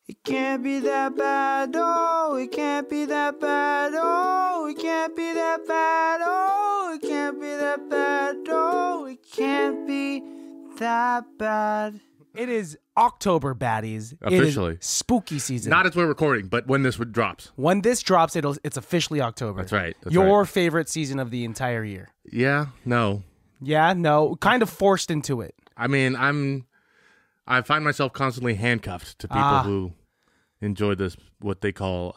It can't be that bad, oh, it can't be that bad, oh, it can't be that bad, oh, it can't be that bad, oh, it can't be that bad. It is October, baddies. Officially. It is spooky season. Not as we're recording, but when this drops. When this drops, it's officially October. That's right. Your favorite season of the entire year. Yeah, no. Yeah, no. Kind of forced into it. I mean, I find myself constantly handcuffed to people who enjoy this, what they call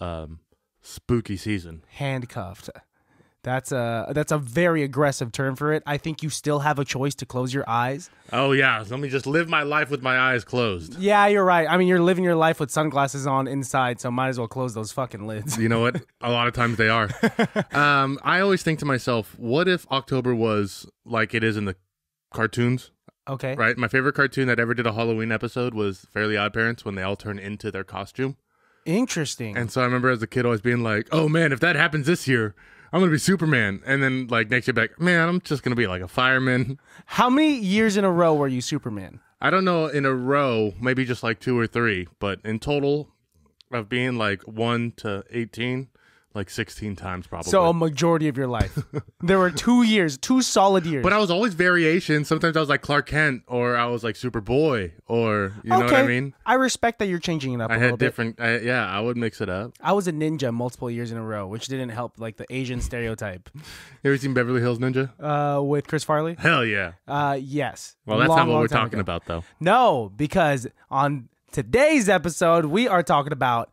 spooky season. Handcuffed. That's a very aggressive term for it. I think you still have a choice to close your eyes. Oh, yeah. Let me just live my life with my eyes closed. Yeah, you're right. I mean, you're living your life with sunglasses on inside, so might as well close those fucking lids. You know what? A lot of times they are. I always think to myself, what if October was like it is in the cartoons? Okay. Right? My favorite cartoon that ever did a Halloween episode was Fairly Odd Parents, when they all turn into their costume. Interesting. And so I remember as a kid always being like, oh man, if that happens this year, I'm going to be Superman. And then like next year, back, man, I'm just going to be like a fireman. How many years in a row were you Superman? I don't know, in a row, maybe just like 2 or 3, but in total of being like 1 to 18, like 16 times probably. So a majority of your life. There were 2 years, 2 solid years. But I was always variation. Sometimes I was like Clark Kent, or I was like Superboy, or you know what I mean? I respect that you're changing it up a little bit. Yeah, I would mix it up. I was a ninja multiple years in a row, which didn't help like the Asian stereotype. You ever seen Beverly Hills Ninja? With Chris Farley? Hell yeah. Yes. Well, that's not what we're talking about, though. No, because on today's episode, we are talking about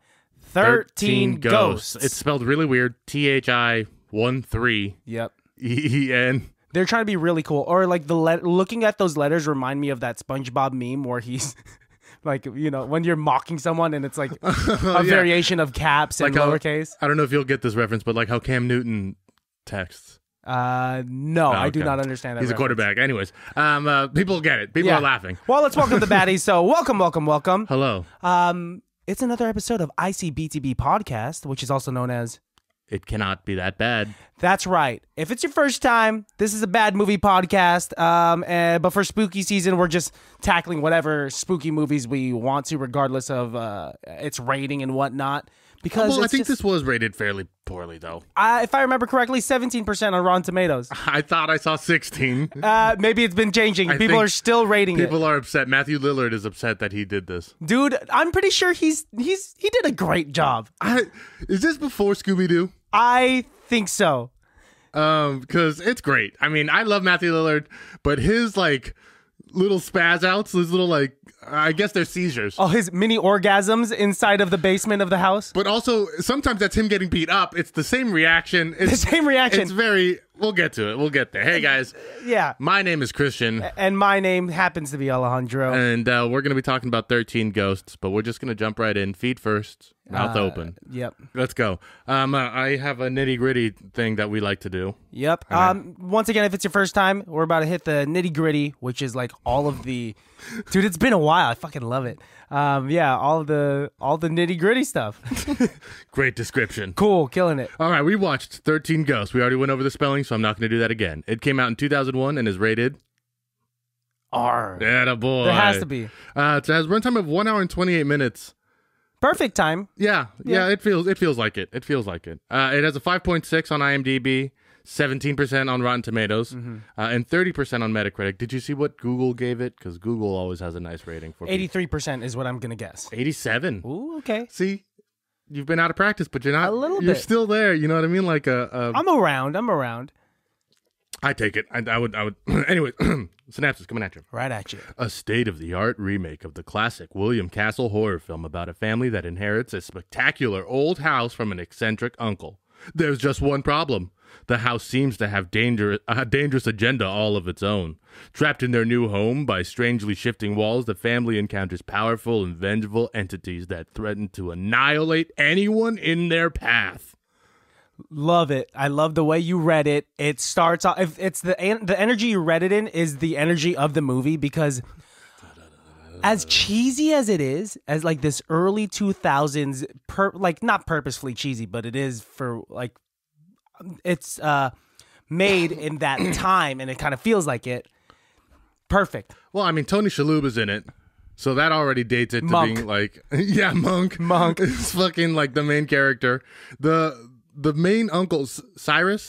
13 Ghosts. It's spelled really weird. THI13. Yep. EEN. They're trying to be really cool. Or like looking at those letters remind me of that SpongeBob meme where he's like, you know, when you're mocking someone and it's like a variation of caps and like lowercase. I don't know if you'll get this reference, but like how Cam Newton texts. No, I do not understand that. He's reference. a quarterback. Anyways, people get it. People are laughing. Well, let's welcome the baddies. So welcome. Hello. It's another episode of ICBTB podcast, which is also known as It Cannot Be That Bad. That's right. If it's your first time, this is a bad movie podcast. But for spooky season, we're just tackling whatever spooky movies we want to, regardless of its rating and whatnot. Because I think this was rated fairly poorly, though. If I remember correctly, 17% on Rotten Tomatoes. I thought I saw 16. Maybe it's been changing. People are still rating it. People are upset. Matthew Lillard is upset that he did this. Dude, I'm pretty sure he did a great job. Is this before Scooby-Doo? I think so. Because it's great. I mean, I love Matthew Lillard, but his like little spaz outs, his little like, I guess they're seizures. Oh, his mini orgasms inside of the basement of the house. But also, sometimes that's him getting beat up. It's the same reaction. The same reaction. It's very, we'll get to it. We'll get there. Hey, guys. Yeah. My name is Christian. And my name happens to be Alejandro. And we're going to be talking about 13 Ghosts, but we're just going to jump right in. Feet first, mouth open. Yep. Let's go. I have a nitty-gritty thing that we like to do. Yep. Once again, if it's your first time, we're about to hit the nitty-gritty, which is like all of the... Dude, it's been a while. I fucking love it. All the nitty-gritty stuff. Great description. Cool, killing it. All right, we watched 13 Ghosts. We already went over the spelling, so I'm not going to do that again. It came out in 2001 and is rated R. Yeah, boy. There has to be. It has runtime of 1 hour and 28 minutes. Perfect time. Yeah. It feels like it. It feels like it. It has a 5.6 on IMDb, 17% on Rotten Tomatoes, and 30% on Metacritic. Did you see what Google gave it? Because Google always has a nice rating for 83% is what I'm gonna guess. 87. Ooh, okay. See, you've been out of practice, but you're not. A little bit. You're still there. You know what I mean? Like I'm around. I take it. I would. Anyway, synapses coming at you. Right at you. A state-of-the-art remake of the classic William Castle horror film about a family that inherits a spectacular old house from an eccentric uncle. There's just one problem. The house seems to have a dangerous agenda all of its own. Trapped in their new home by strangely shifting walls, the family encounters powerful and vengeful entities that threaten to annihilate anyone in their path. Love it. I love the way you read it. It starts off. If it's the energy you read it in is the energy of the movie, because as cheesy as it is, as like this early 2000s, like not purposefully cheesy, but it is for like it's made in that time, and it kind of feels like it. Perfect. Well, I mean, Tony Shalhoub is in it. So that already dates it to Monk. being like, yeah, Monk. Monk. It's fucking like the main character. The main uncle, Cyrus.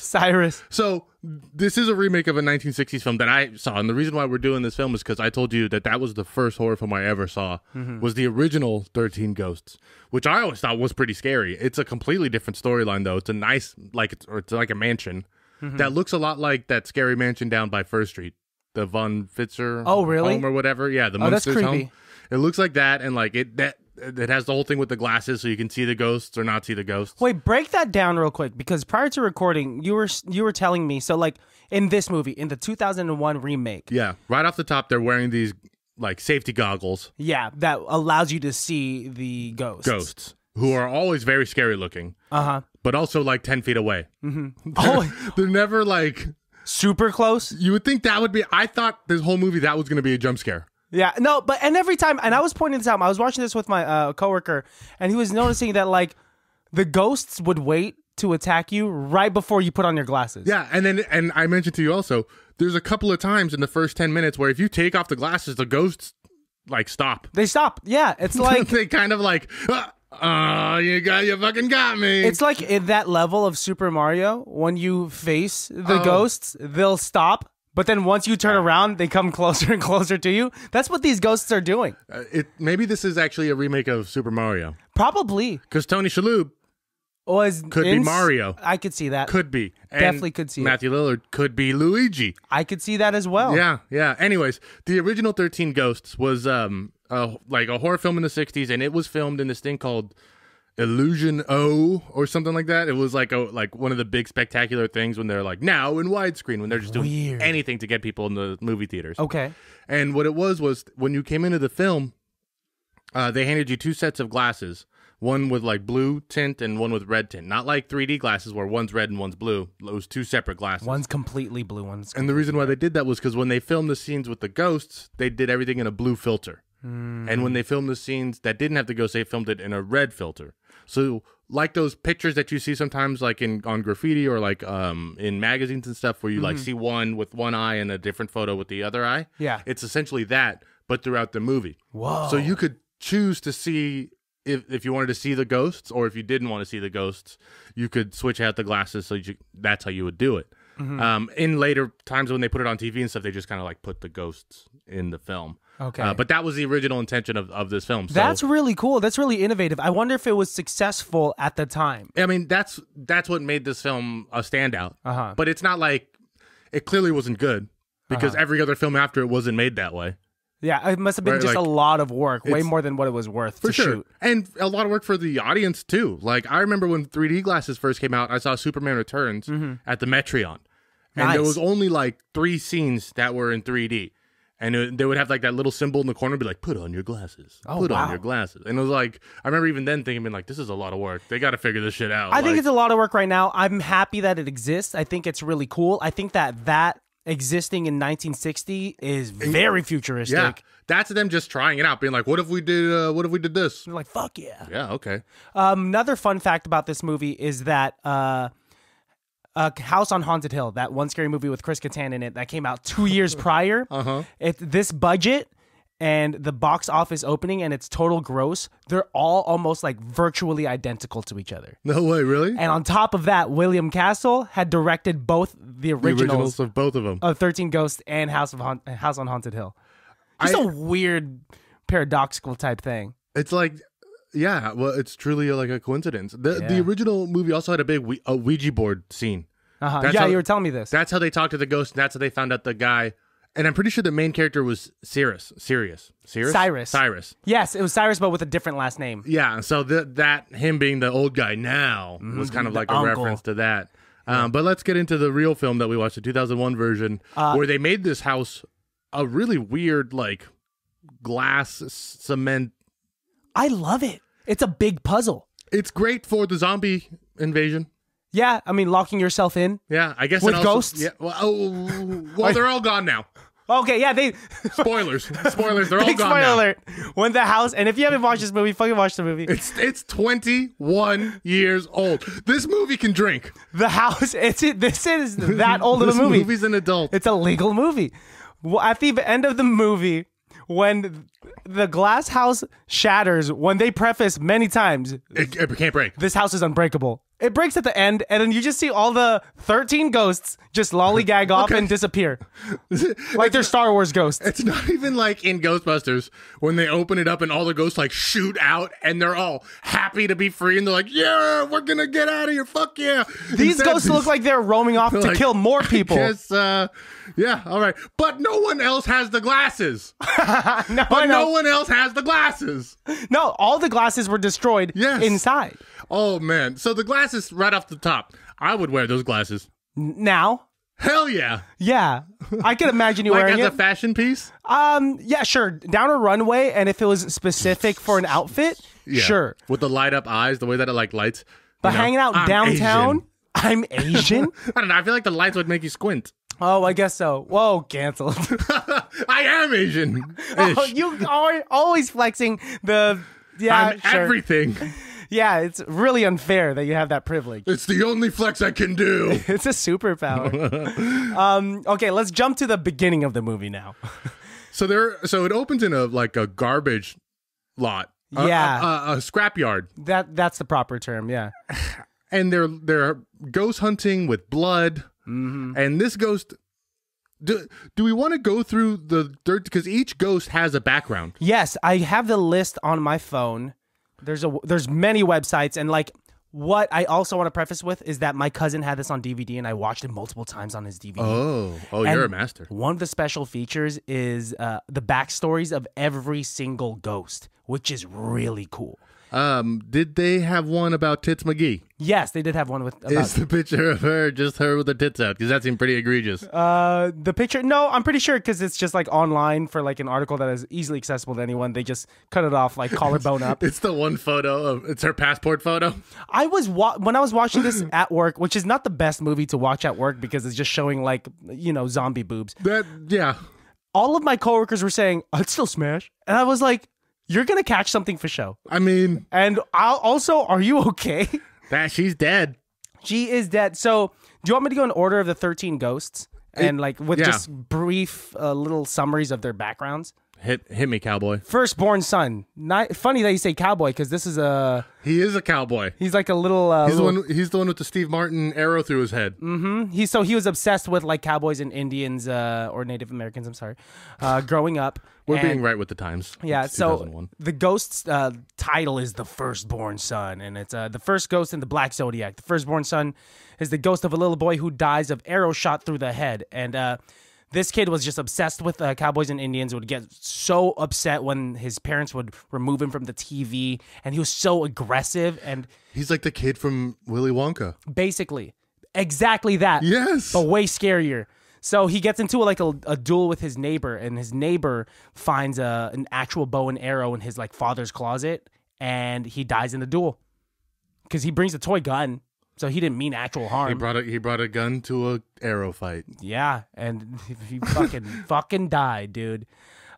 So this is a remake of a 1960s film that I saw. And the reason why we're doing this film is because I told you that was the first horror film I ever saw, was the original 13 Ghosts, which I always thought was pretty scary. It's a completely different storyline, though. It's a nice, it's like a mansion that looks a lot like that scary mansion down by First Street. The Von Fitzer home or whatever. Yeah, the Munsters home. It looks like that, and like it has the whole thing with the glasses so you can see the ghosts or not see the ghosts. Wait, break that down real quick, because prior to recording, you were telling me, so like in this movie, in the 2001 remake. Yeah, right off the top, they're wearing these like safety goggles. Yeah, that allows you to see the ghosts. Ghosts, who are always very scary looking. But also like 10 feet away. They're never like... super close. You would think that would be... I thought this whole movie, that was going to be a jump scare. Yeah, no, but and every time, and I was pointing this out, I was watching this with my coworker, and he was noticing that like the ghosts would wait to attack you right before you put on your glasses. Yeah, and I mentioned to you also, there's a couple of times in the first 10 minutes where if you take off the glasses, the ghosts like stop. They stop. Yeah, it's like they kind of like, you fucking got me. It's like in that level of Super Mario, when you face the ghosts, they'll stop. But then once you turn around, they come closer and closer to you. That's what these ghosts are doing. Maybe this is actually a remake of Super Mario. Probably. Because Tony Shalhoub could be Mario. I could see that. Could be. And definitely could see Matthew Lillard could be Luigi. I could see that as well. Yeah. Anyways, the original 13 Ghosts was like a horror film in the 60s, and it was filmed in this thing called Illusion O or something like that. It was like one of the big spectacular things when they're like now in widescreen, when they're just doing anything to get people in the movie theaters. Okay. And what it was when you came into the film, they handed you two sets of glasses, one with like blue tint and one with red tint. Not like 3D glasses where one's red and one's blue. It was two separate glasses. One's completely blue, and the reason why they did that was because when they filmed the scenes with the ghosts, they did everything in a blue filter. And when they filmed the scenes that didn't have the ghosts, they filmed it in a red filter. So like those pictures that you see sometimes like on graffiti or like in magazines and stuff where you like see one with one eye and a different photo with the other eye. Yeah. It's essentially that, but throughout the movie. Whoa. So you could choose to see if you wanted to see the ghosts, or if you didn't want to see the ghosts, you could switch out the glasses. So that's how you would do it. In later times when they put it on TV and stuff, they just kind of like put the ghosts in the film. Okay. But that was the original intention of this film. So, that's really cool. That's really innovative. I wonder if it was successful at the time. I mean, that's what made this film a standout. But it's not like it clearly wasn't good because every other film after it wasn't made that way. Yeah, it must have been just like, a lot of work, way more than what it was worth to shoot. And a lot of work for the audience, too. Like, I remember when 3D glasses first came out, I saw Superman Returns at the Metreon. And there was only like 3 scenes that were in 3D. And they would have like that little symbol in the corner, be like, put on your glasses. Put on your glasses. And it was like, I remember even then thinking, like, this is a lot of work. They got to figure this shit out. I think it's a lot of work right now. I'm happy that it exists. I think it's really cool. I think that existing in 1960 is very futuristic. Yeah, that's them just trying it out, being like, what if we did this? They're like, fuck yeah. Yeah, okay. Another fun fact about this movie is that House on Haunted Hill, that one scary movie with Chris Kattan in it that came out 2 years prior. This budget and the box office opening and its total gross, they're all almost like virtually identical to each other. No way, really? And on top of that, William Castle had directed both the originals of both of them, of 13 Ghosts and House on Haunted Hill. Just a weird paradoxical type thing. It's like, yeah, well, it's truly like a coincidence. The original movie also had a big Ouija board scene. Yeah, you were telling me this. That's how they talked to the ghost. And that's how they found out the guy. And I'm pretty sure the main character was Cyrus. Yes, it was Cyrus, but with a different last name. Yeah, so that him being the old guy now was kind of like a reference to that. But let's get into the real film that we watched, the 2001 version, where they made this house a really weird, like, glass cement. I love it. It's a big puzzle. It's great for the zombie invasion. Yeah, I mean, locking yourself in. Yeah, I guess. With ghosts? Yeah, well, they're all gone now. Okay, yeah, they... Spoilers, they're all gone now. Spoiler alert. When the house... And if you haven't watched this movie, fucking watch the movie. It's 21 years old. This movie can drink. The house... This is that old of a movie. This movie's an adult. It's a legal movie. Well, at the end of the movie, when the glass house shatters, when they preface many times, it can't break. This house is unbreakable. It breaks at the end, and then you just see all the 13 ghosts just lollygag off and disappear. Like they're Star Wars ghosts. It's not even like in Ghostbusters when they open it up and all the ghosts like shoot out and they're all happy to be free and they're like, yeah, we're going to get out of here. Fuck yeah. These ghosts look like they're roaming off to kill more people. Yes, yeah, all right. But no one else has the glasses. No one else has the glasses. No, all the glasses were destroyed inside. Oh, man. So the glasses right off the top. I would wear those glasses. Now? Hell yeah. Yeah. I can imagine you like wearing as it. a fashion piece? Yeah, sure. Down a runway, and if it was specific for an outfit, sure. With the light up eyes, the way that it like lights. But hanging out downtown, Asian. I'm Asian? I don't know. I feel like the lights would make you squint. Oh, I guess so. Whoa, canceled. I am Asian. Oh, you are always flexing the... Yeah, I'm everything. Yeah, it's really unfair that you have that privilege. It's the only flex I can do. It's a superpower. Okay, let's jump to the beginning of the movie now. So it opens in a garbage lot. Yeah. A scrapyard. That's the proper term, yeah. And they're ghost hunting with blood. Mm-hmm. And this ghost... Do we want to go through the dirt? Because each ghost has a background. Yes, I have the list on my phone. There's many websites, and like what I also want to preface with is that my cousin had this on DVD, and I watched it multiple times on his DVD. Oh, you're a master. One of the special features is the backstories of every single ghost, which is really cool. Did they have one about Tits McGee? Yes, they did have one with. Is the picture of her just her with her tits out? Because that seemed pretty egregious. The picture, no, I'm pretty sure because it's just like online for like an article that is easily accessible to anyone. They just cut it off like collarbone up. It's the one photo it's her passport photo. I was when I was watching this at work, which is not the best movie to watch at work because it's just showing like zombie boobs. Yeah. All of my coworkers were saying I'd still smash, and I was like, you're gonna catch something for show. I mean, and are you okay? That she's dead. She is dead. So, do you want me to go in order of the 13 ghosts and just brief little summaries of their backgrounds? Hit me, cowboy. Firstborn Son. Funny that you say cowboy because this is he is a cowboy. He's like a little. He's the one with the Steve Martin arrow through his head. Mm-hmm. He was obsessed with like cowboys and Indians or Native Americans. I'm sorry, growing up. We're being right with the times. Yeah. It's so 2001. the ghost's title is the Firstborn Son, and it's the first ghost in the Black Zodiac. The Firstborn Son is the ghost of a little boy who dies of arrow shot through the head, and this kid was just obsessed with cowboys and Indians, would get so upset when his parents would remove him from the TV, and he was so aggressive. And he's like the kid from Willy Wonka. Basically. Exactly that. Yes. But way scarier. So he gets into a duel with his neighbor, and his neighbor finds an actual bow and arrow in his like father's closet, and he dies in the duel. Because he brings a toy gun. So he didn't mean actual harm. He brought a gun to a arrow fight. Yeah, and he fucking died, dude.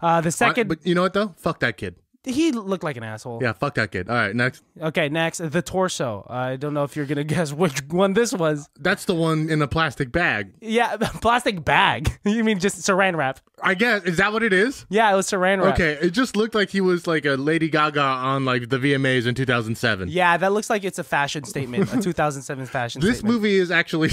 The second, but you know what though? Fuck that kid. He looked like an asshole. Yeah, fuck that kid. All right, next. Okay, next, the torso. I don't know if you're gonna guess which one this was. That's the one in a plastic bag. Yeah, plastic bag. You mean just saran wrap? I guess. Is that what it is? Yeah, it was saran wrap. Okay, it just looked like he was like a Lady Gaga on like the VMAs in 2007. Yeah, that looks like it's a fashion statement, a 2007 fashion statement. This movie is actually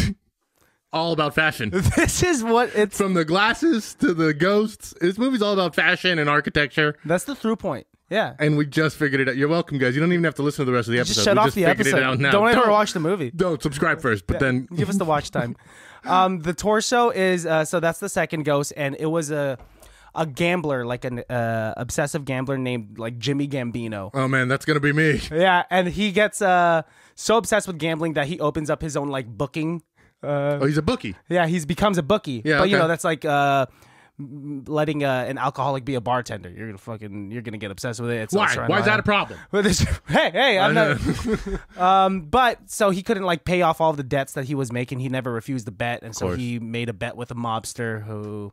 all about fashion. This is what it's... From the glasses to the ghosts. This movie's all about fashion and architecture. That's the through point. Yeah. And we just figured it out. You're welcome, guys. You don't even have to listen to the rest of the episode. Just shut off the episode. Don't ever watch the movie. Don't subscribe first, but then... Give us the watch time. The torso is... so that's the second ghost, and it was a gambler, like an obsessive gambler named like Jimmy Gambino. Oh, man, that's going to be me. Yeah, and he gets so obsessed with gambling that he opens up his own like booking... he's a bookie. Yeah, he becomes a bookie. Yeah, but okay. That's like letting an alcoholic be a bartender. You're gonna get obsessed with it. It's why? Why is that a problem? Hey, I'm not. But so he couldn't like pay off all of the debts that he was making. He never refused the bet, and so he made a bet with a mobster who,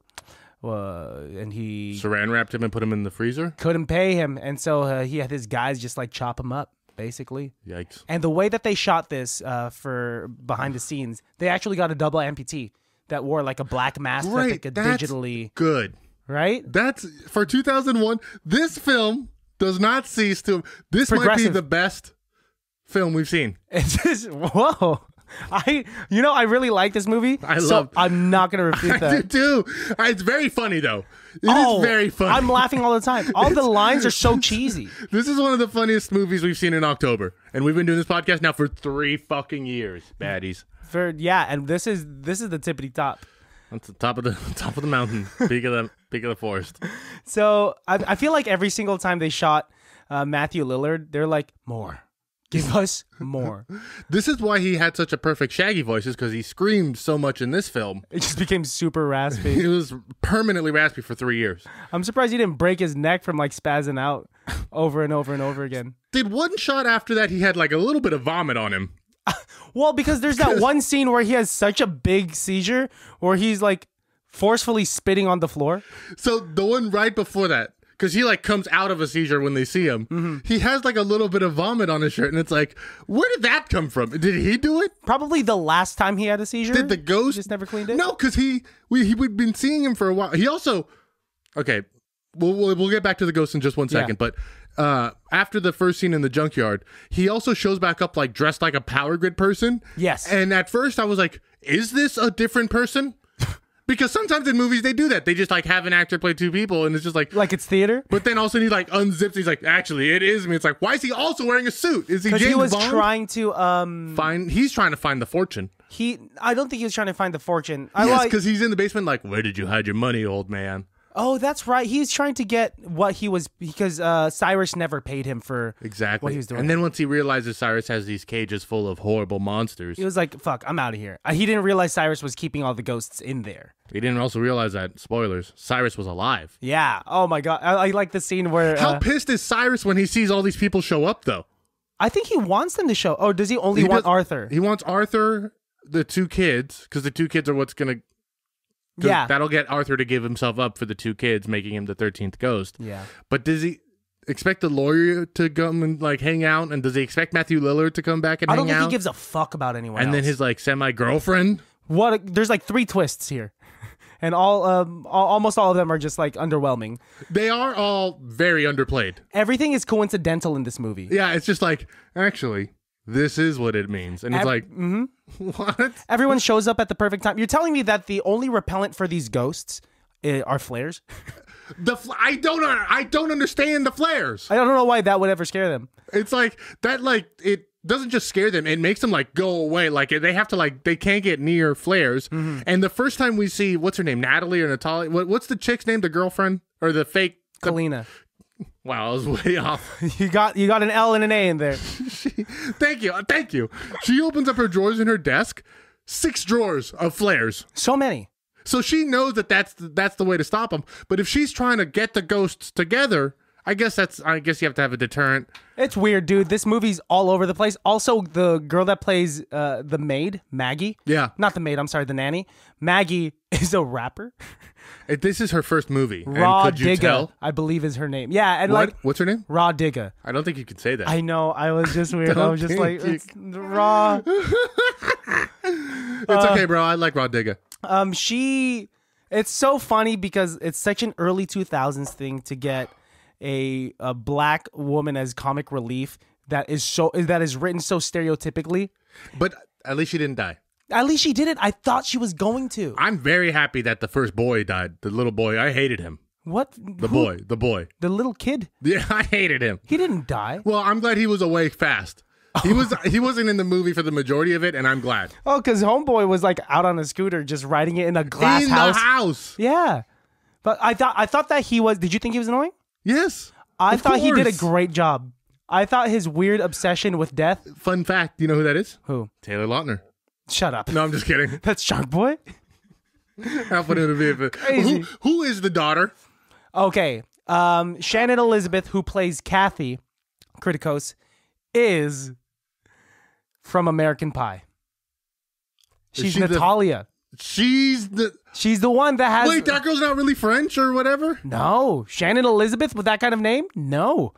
and he saran wrapped him and put him in the freezer. Couldn't pay him, and so he had his guys just like chop him up. Basically. Yikes. And the way that they shot this for behind the scenes, they actually got a double amputee that wore like a black mask that they could digitally... Good. right? That's for 2001. This film does not cease to. This might be the best film we've seen. It's just whoa. I really like this movie. I'm not gonna refute that. I do too. It's very funny though. It is very funny. I'm laughing all the time. All the lines are so cheesy. This is one of the funniest movies we've seen in October, and we've been doing this podcast now for 3 fucking years. Baddies. And this is the tippity top. That's the top of the mountain, peak of the forest. So I feel like every single time they shot Matthew Lillard, they're like, more. Give us more. This is why he had such a perfect Shaggy voice, is because he screamed so much in this film. It just became super raspy. It was permanently raspy for 3 years. I'm surprised he didn't break his neck from like spazzing out over and over and over again. Did one shot after that he had like a little bit of vomit on him? Well, because there's that one scene where he has such a big seizure where he's like forcefully spitting on the floor. So the one right before that, because he like comes out of a seizure when they see him. He has like a little bit of vomit on his shirt, and it's like, where did that come from? Did he do it? Probably the last time he had a seizure. Did the ghost just never cleaned it? No, because we'd been seeing him for a while. He also, okay, we'll get back to the ghost in just 1 second, but after the first scene in the junkyard, he also shows back up like dressed like a Power Grid person. Yes. And at first I was like, is this a different person? Because sometimes in movies they do that. They just like have an actor play 2 people, and it's just like it's theater. But then also he like unzips. He's like, actually, it is me. It's like, why is he also wearing a suit? Is he James he was Bond? trying to He's trying to find the fortune. I don't think he was trying to find the fortune. Yes, because he's in the basement. Like, where did you hide your money, old man? Oh, that's right. He's trying to get what he was, because Cyrus never paid him for what he was doing. And then once he realizes Cyrus has these cages full of horrible monsters, he was like, fuck, I'm out of here. He didn't realize Cyrus was keeping all the ghosts in there. He didn't also realize that, spoilers, Cyrus was alive. Yeah. Oh my God. I like the scene where... How pissed is Cyrus when he sees all these people show up, though? I think he wants them to show... Oh, does he only want Arthur? He wants Arthur, the 2 kids, because the 2 kids are what's going to... Yeah. That'll get Arthur to give himself up for the 2 kids, making him the 13th ghost. Yeah. But does he expect the lawyer to come and like hang out? And does he expect Matthew Lillard to come back and hang out? I don't think he gives a fuck about anyone else. And then his like semi-girlfriend? There's like 3 twists here. And almost all of them are just like underwhelming. They are all very underplayed. Everything is coincidental in this movie. Yeah, it's just like, actually, this is what it means. And it's like, what? Everyone shows up at the perfect time. You're telling me that the only repellent for these ghosts are flares? I don't understand the flares. I don't know why that would ever scare them. It's like that, like it doesn't just scare them, it makes them like go away. Like they have to like, they can't get near flares. And the first time we see, what's her name, Natalie or Natalia, what's the chick's name, the girlfriend or the fake Kalina. Wow, I was way off. You got an L and an A in there. Thank you. She opens up her drawers in her desk, 6 drawers of flares. So many. So she knows that's the way to stop them. But if she's trying to get the ghosts together, I guess you have to have a deterrent. It's weird, dude. This movie's all over the place. Also, the girl that plays the maid, Maggie. Yeah. Not the maid, I'm sorry, the nanny. Maggie is a rapper. This is her first movie. Raw and could you Digga, tell? I believe is her name. Yeah, and what's her name? Raw Digga. I don't think you could say that. I know. I was just weird. I was just like, it's Raw. It's okay, bro. I like Raw Digga. It's so funny because it's such an early 2000s thing to get a black woman as comic relief that is written so stereotypically. But at least she didn't die. At least she didn't. I thought she was going to. I'm very happy that the first boy died. The little boy. I hated him. What? The boy. The little kid? Yeah, I hated him. He didn't die. Well, I'm glad he was awake fast. He wasn't in the movie for the majority of it, and I'm glad. Oh, because Homeboy was like out on a scooter just riding it in a glass house. In the house. Yeah. But I thought that he was... Did you think he was annoying? Yes. I thought he did a great job. I thought his weird obsession with death... Fun fact, you know who that is? Who? Taylor Lautner. Shut up. No, I'm just kidding. That's Shark Boy? How funny would it be? Crazy. Who is the daughter? Okay. Shannon Elizabeth, who plays Kathy Kritikos, is from American Pie. She's Natalia. She's the one that has... Wait, that girl's not really French or whatever? No. Shannon Elizabeth with that kind of name? No.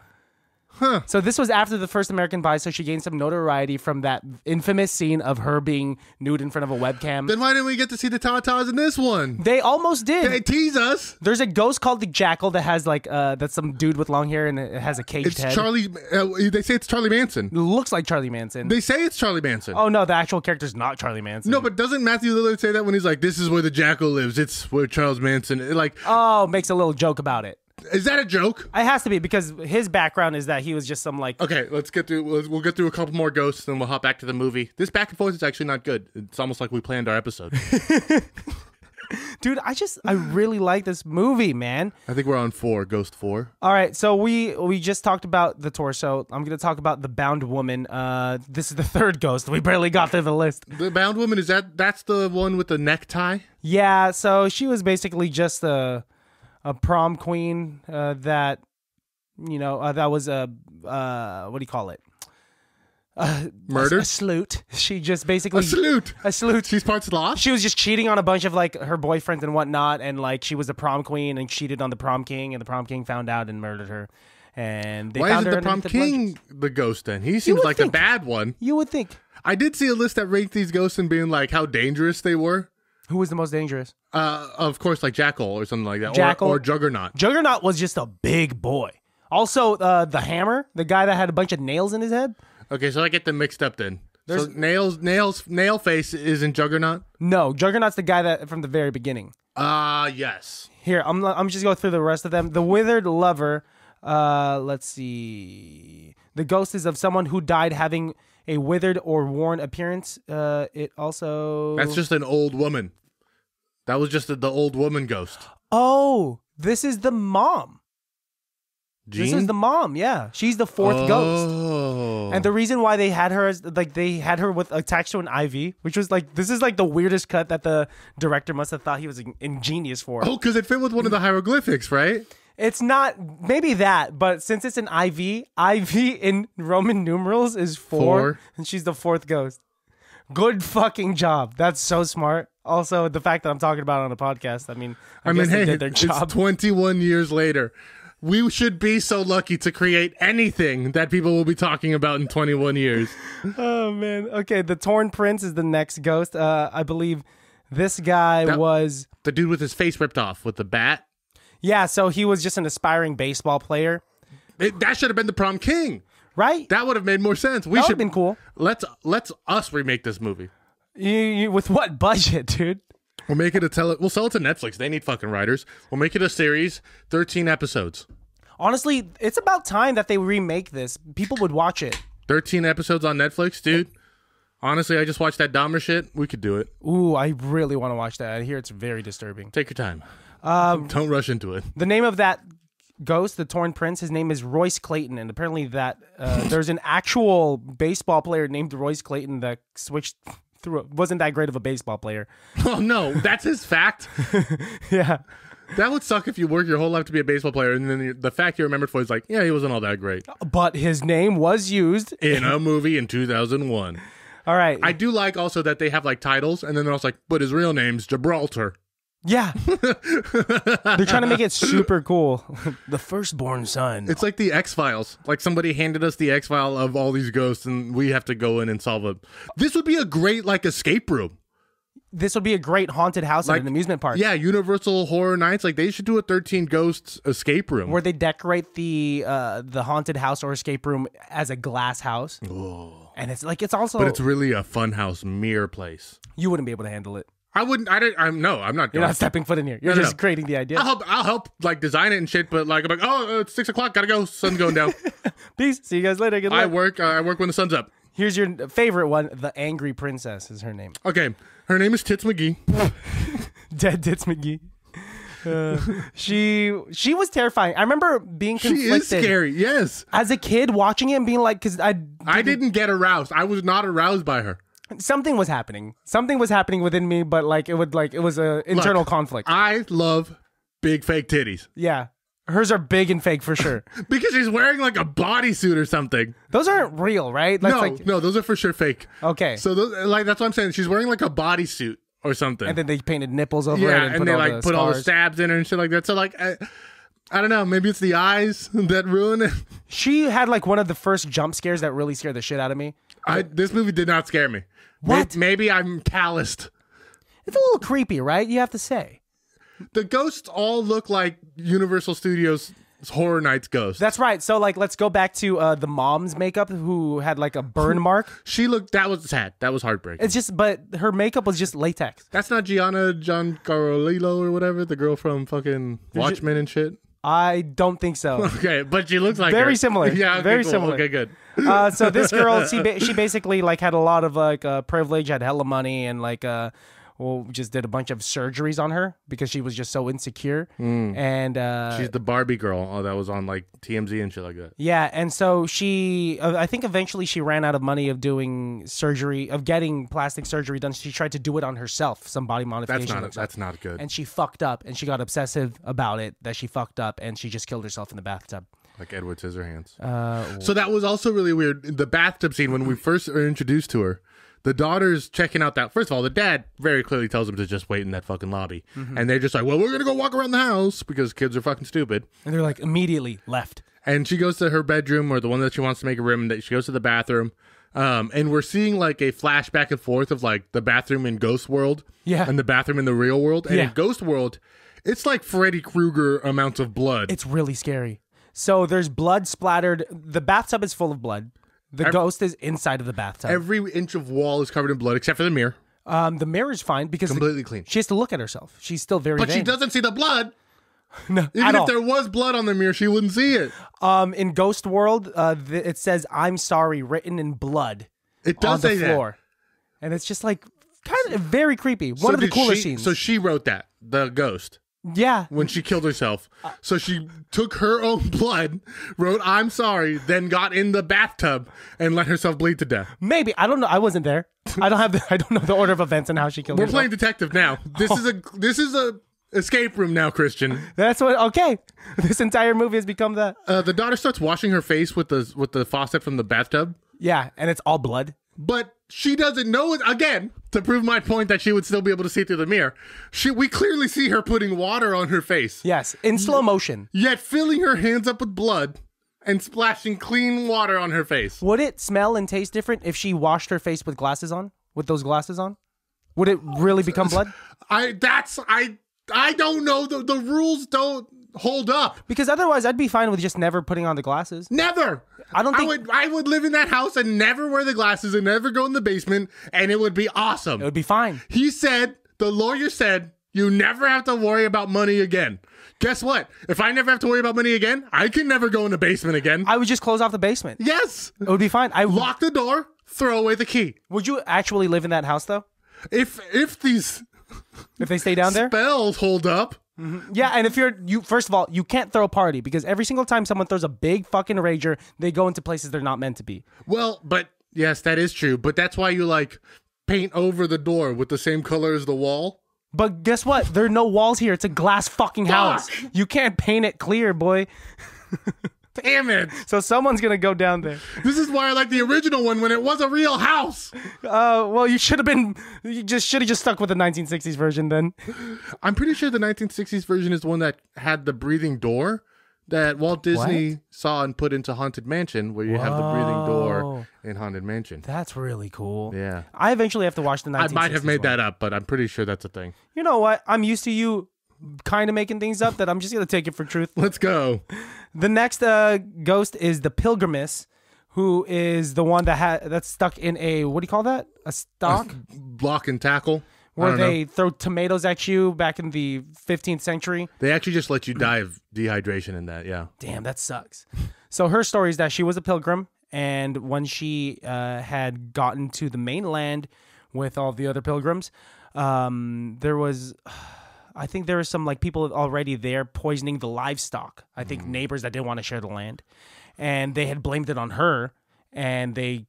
So this was after the first American Pie, so she gained some notoriety from that infamous scene of her being nude in front of a webcam. Then why didn't we get to see the tatas in this one? They almost did. They tease us. There's a ghost called the Jackal that has like that's some dude with long hair and it has a caged head. It's Charlie. They say it's Charlie Manson. It looks like Charlie Manson. They say it's Charlie Manson. Oh no, the actual character's not Charlie Manson. No, but doesn't Matthew Lillard say that when he's like, "This is where the Jackal lives. It's where Charles Manson." Like, oh, makes a little joke about it. Is that a joke? It has to be because his background is that he was just some like. Okay, let's get through. We'll get through a couple more ghosts, then we'll hop back to the movie. This back and forth is actually not good. It's almost like we planned our episode. Dude, I really like this movie, man. I think we're on 4, Ghost 4. All right, so we just talked about the torso. I'm gonna talk about the bound woman. This is the third ghost. We barely got through the list. The bound woman, that's the one with the necktie? Yeah, so she was basically just a prom queen that that was a what do you call it? Murder? A salute. She just basically A salute. A salute. She's part sloth? She was just cheating on a bunch of like her boyfriends and whatnot, and like she was a prom queen and cheated on the prom king, and the prom king found out and murdered her. And they Why found isn't her the prom king the ghost then? He seems would like think. the bad one. You would think. I did see a list that ranked these ghosts and being like how dangerous they were. Who was the most dangerous? Of course, like Jackal or something like that. Jackal. Or Juggernaut. Juggernaut was just a big boy. Also, the Hammer, the guy that had a bunch of nails in his head. Okay, so I get them mixed up then. So Nail Face isn't Juggernaut? No, Juggernaut's the guy that from the very beginning. Yes. Here, I'm just going through the rest of them. The Withered Lover. Let's see. The ghost is of someone who died having a withered or worn appearance. It also. That's just an old woman. That was just the old woman ghost. Oh, this is the mom. Jean? This is the mom. Yeah, she's the fourth ghost. And the reason why they had her is like they had her with attached to an IV, which was like this is like the weirdest cut that the director must have thought he was ingenious for. Oh, because it fit with one of the hieroglyphics, right? It's not maybe that, but since it's an IV in Roman numerals is 4, and she's the fourth ghost. Good fucking job. That's so smart. Also, the fact that I'm talking about it on a podcast, I mean, guess they did their job. It's 21 years later. We should be so lucky to create anything that people will be talking about in 21 years. Oh, man. Okay, the Torn Prince is the next ghost. I believe this guy was... The dude with his face ripped off with the bat? Yeah, so he was just an aspiring baseball player. That should have been the prom king. Right? That would have made more sense. That would have been cool. Let's us remake this movie. You with what budget, dude? We'll make it we'll sell it to Netflix. They need fucking writers. We'll make it a series, 13 episodes. Honestly, it's about time that they remake this. People would watch it. 13 episodes on Netflix, dude. Honestly, I just watched that Dahmer shit. We could do it. Ooh, I really want to watch that. I hear it's very disturbing. Take your time. Don't rush into it. The name of that ghost, the Torn Prince, his name is Royce Clayton, and apparently that there's an actual baseball player named Royce Clayton that switched through. Wasn't that great of a baseball player. Oh no, that's his fact. Yeah. That would suck if you work your whole life to be a baseball player, and then the fact you're remembered for is like, yeah, he wasn't all that great. But his name was used in a movie in 2001. All right. I do like also that they have like titles, and then they're also like, but his real name's Gibraltar. Yeah. They're trying to make it super cool. The Firstborn Son. It's like the X-Files. Like somebody handed us the X-File of all these ghosts, and we have to go in and solve it. This would be a great like escape room. This would be a great haunted house at an amusement park. Yeah, Universal Horror Nights. Like they should do a 13 Ghosts escape room where they decorate the haunted house or escape room as a glass house. Oh. And it's like it's also, but it's really a funhouse mirror place. You wouldn't be able to handle it. I wouldn't. No, I'm not. You're not stepping foot in here. You're just creating the idea. I'll help like design it and shit. But like I'm like, oh, it's 6 o'clock. Gotta go. Sun's going down. Peace. See you guys later. Good luck. I work when the sun's up. Here's your favorite one. The Angry Princess is her name. Okay, her name is Tits McGee. Dead Tits McGee. She was terrifying. I remember being conflicted. She is scary. Yes. As a kid, watching it and being like, because I didn't get aroused. I was not aroused by her. Something was happening. Something was happening within me, but it was a internal conflict. I love big fake titties. Yeah. Hers are big and fake for sure. Because she's wearing like a bodysuit or something. Those aren't real, right? No, those are for sure fake. Okay. So that's what I'm saying. She's wearing like a bodysuit or something. And then they painted nipples over it. And they like put all the stabs in her and shit like that. So like, I don't know. Maybe it's the eyes that ruin it. She had like one of the first jump scares that really scared the shit out of me. This movie did not scare me. What? Maybe I'm calloused. It's a little creepy, right? You have to say. The ghosts all look like Universal Studios Horror Nights ghosts. That's right. So, like, let's go back to the mom's makeup who had, like, a burn mark. That was sad. That was heartbreaking. It's just, but her makeup was just latex. That's not Gianna Giancarlo or whatever, the girl from fucking Watchmen and shit? I don't think so. Okay, but she looks like very her. similar. Yeah, okay, very cool. similar. Okay, good. So this girl, she basically, like, had a lot of, like, privilege, had hella money, and, like, just did a bunch of surgeries on her because she was just so insecure. And she's the Barbie girl. Oh, that was on like TMZ and shit like that. Yeah, and so she, I think eventually she ran out of money of doing surgery, of getting plastic surgery done. She tried to do it on herself, some body modification. That's not good. And she fucked up, and she got obsessive about it that she fucked up, and she just killed herself in the bathtub. Like Edward Scissorhands. So that was also really weird. The bathtub scene when we first are introduced to her. The daughter's checking out that. First of all, the dad very clearly tells them to just wait in that fucking lobby. And they're just like, well, we're going to go walk around the house because kids are fucking stupid. And they're like, immediately left. And she goes to her bedroom or the one that she wants to make a room. And she goes to the bathroom. And we're seeing like a flash back and forth of like the bathroom in Ghost World. Yeah. And the bathroom in the real world. And in Ghost World, it's like Freddy Krueger amounts of blood. It's really scary. So there's blood splattered. The bathtub is full of blood. The ghost is inside of the bathtub. Every inch of wall is covered in blood except for the mirror. The mirror is fine because completely clean. She has to look at herself. She's still very But vain. she doesn't see the blood. No, Even if there was blood on the mirror, she wouldn't see it. In Ghost World, it says "I'm sorry" written in blood. It does on say the floor, and it's just like kind of very creepy. One of the cooler scenes. So she wrote that, the ghost. Yeah. When she killed herself. So she took her own blood, wrote "I'm sorry," then got in the bathtub and let herself bleed to death. Maybe. I don't know. I wasn't there. I don't know the order of events and how she killed herself. We're playing detective now. This is a escape room now, Christian. That's what. Okay. This entire movie has become that. The daughter starts washing her face with the faucet from the bathtub. Yeah, and it's all blood. But she doesn't know it. Again, to prove my point that she would still be able to see through the mirror, we clearly see her putting water on her face. Yes, in slow motion. Yet filling her hands up with blood and splashing clean water on her face. Would it smell and taste different if she washed her face with glasses on? With those glasses on? Would it really become blood? I don't know. The rules don't hold up. Because otherwise I'd be fine with just never putting on the glasses. Never. I would live in that house and never wear the glasses and never go in the basement, and it would be awesome. It would be fine. The lawyer said, you never have to worry about money again. Guess what? If I never have to worry about money again, I can never go in the basement again. I would just close off the basement. Yes. It would be fine. I lock the door, throw away the key. Would you actually live in that house though? If they stay down there? Spells hold up. Mm-hmm. Yeah, and if you first of all, you can't throw a party because every single time someone throws a big fucking rager, they go into places they're not meant to be. Well, but yes, that is true. But that's why you like paint over the door with the same color as the wall. But guess what? There are no walls here. It's a glass fucking house. You can't paint it clear, boy. Damn it. So someone's going to go down there. This is why I like the original one when it was a real house. Well, you should have just stuck with the 1960s version then. I'm pretty sure the 1960s version is the one that had the breathing door that Walt Disney saw and put into Haunted Mansion, where you have the breathing door in Haunted Mansion. That's really cool. Yeah. I eventually have to watch the 1960s I might have made that up, but I'm pretty sure that's a thing. You know what? I'm used to you kind of making things up that I'm just going to take it for truth. Let's go. The next ghost is the Pilgrimess, who is the one that's stuck in a, what do you call that? A stock? Block and tackle. Where they throw tomatoes at you back in the 15th century. They actually just let you die of dehydration in that, yeah. Damn, that sucks. So her story is that she was a pilgrim, and when she had gotten to the mainland with all the other pilgrims, there was... I think there were some like people already there poisoning the livestock. I think neighbors that didn't want to share the land, and they had blamed it on her, and they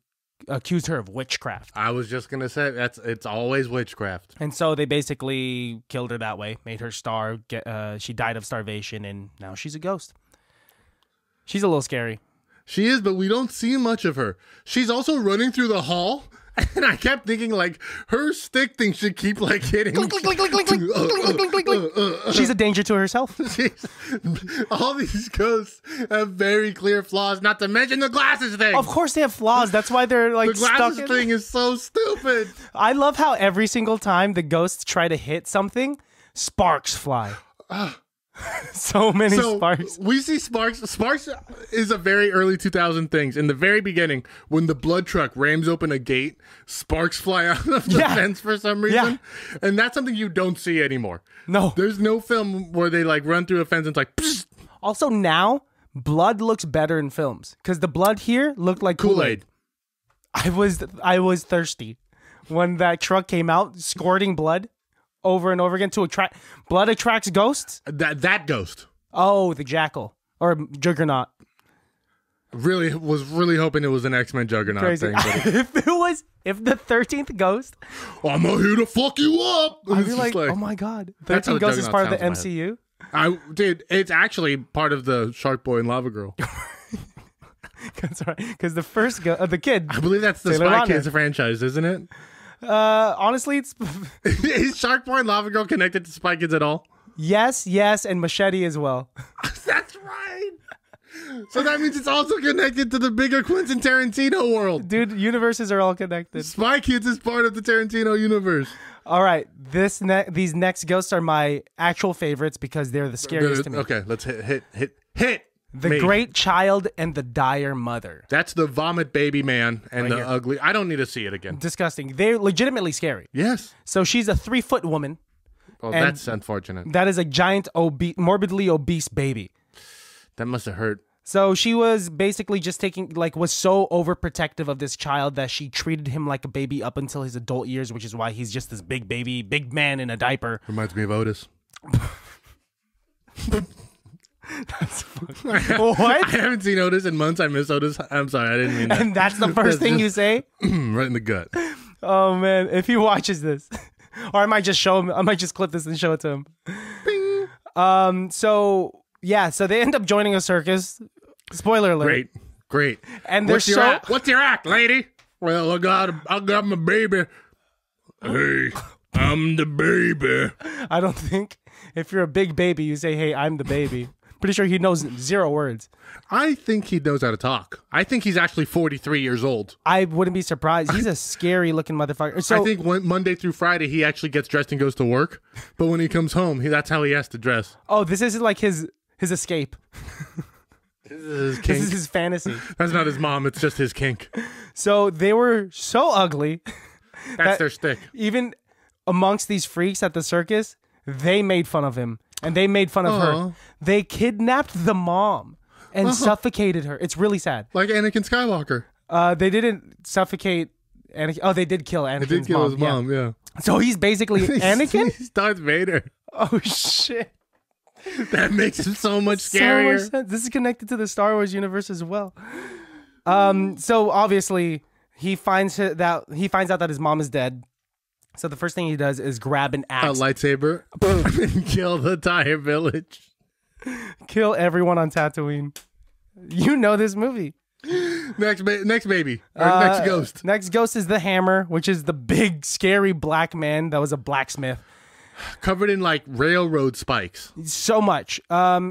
accused her of witchcraft. I was just gonna say it's always witchcraft. And so they basically killed her that way, made her starve. She died of starvation, and now she's a ghost. She's a little scary. She is, but we don't see much of her. She's also running through the hall And I kept thinking, like, her stick thing should keep, like, hitting. She's a danger to herself. All these ghosts have very clear flaws, not to mention the glasses thing. Of course they have flaws. That's why they're like The glasses stuck thing is so stupid. I love how every single time the ghosts try to hit something, sparks fly. So many sparks. We see sparks. Sparks is a very early 2000 things. In the very beginning, when the blood truck rams open a gate, sparks fly out of the fence for some reason. Yeah. And that's something you don't see anymore. No. There's no film where they like run through a fence and it's like, psst. Also now, blood looks better in films. Because the blood here looked like Kool-Aid. I was thirsty when that truck came out, squirting blood over and over again to attract. Blood attracts ghosts? That ghost. Oh, the jackal. Or Juggernaut. Really was hoping it was an X-Men Juggernaut Crazy. thing. But if the 13th ghost, I'm here to fuck you up. I'd be like, oh my god, 13th ghost is part of the MCU. Dude, it's actually part of the Shark Boy and Lava Girl. That's right, because the first the kid. I believe that's the Taylor Spy Lautner. Kids franchise, isn't it? Honestly, it's Is Shark Boy and Lava Girl connected to Spy Kids at all? yes, and Machete as well. That's right. So that means it's also connected to the bigger Quentin Tarantino world. Dude, universes are all connected. Spy Kids is part of the Tarantino universe. All right, these next ghosts are my actual favorites because they're the scariest to me. Okay, let's hit. The me. Great Child and the Dire Mother. That's the vomit baby man and Right the here. ugly. I don't need to see it again. Disgusting. They're legitimately scary. Yes. So she's a 3-foot woman. Well, And that's unfortunate. That is a giant, morbidly obese baby. That must have hurt. So she was basically just was so overprotective of this child that she treated him like a baby up until his adult years, which is why he's just this big baby, big man in a diaper. Reminds me of Otis. That's funny. What? I haven't seen Otis in months. I miss Otis. I'm sorry, I didn't mean that. And that's the first thing you say? Right in the gut. Oh, man. If he watches this. Or I might just show him. I might just clip this and show it to him. Bing. So they end up joining a circus. Spoiler alert. Great. And they're What's your act, lady? Well, I got my baby. Hey, I'm the baby. I don't think if you're a big baby, you say, hey, I'm the baby. Pretty sure he knows 0 words. I think he knows how to talk. I think he's actually 43 years old. I wouldn't be surprised. He's a scary looking motherfucker. So I think Monday through Friday, he actually gets dressed and goes to work. But when he comes home, that's how he has to dress. Oh, this isn't like his escape. This is his kink. This is his fantasy. That's not his mom. It's just his kink. So they were so ugly. That's their stick. Even amongst these freaks at the circus, they made fun of him. And they made fun of her. They kidnapped the mom and suffocated her. It's really sad. Like Anakin Skywalker. They didn't suffocate Anakin. Oh, they did kill Anakin's They did kill his mom, yeah. So he's basically Anakin? He's Darth Vader. Oh, shit. That makes him so much scarier. So much sense. This is connected to the Star Wars universe as well. So obviously he finds out that his mom is dead. So the first thing he does is grab an axe, A lightsaber, and kill the entire village. kill everyone on Tatooine. You know this movie. Next baby. Or next ghost. Next ghost is the Hammer, which is the big, scary black man that was a blacksmith. Covered in like railroad spikes. So much.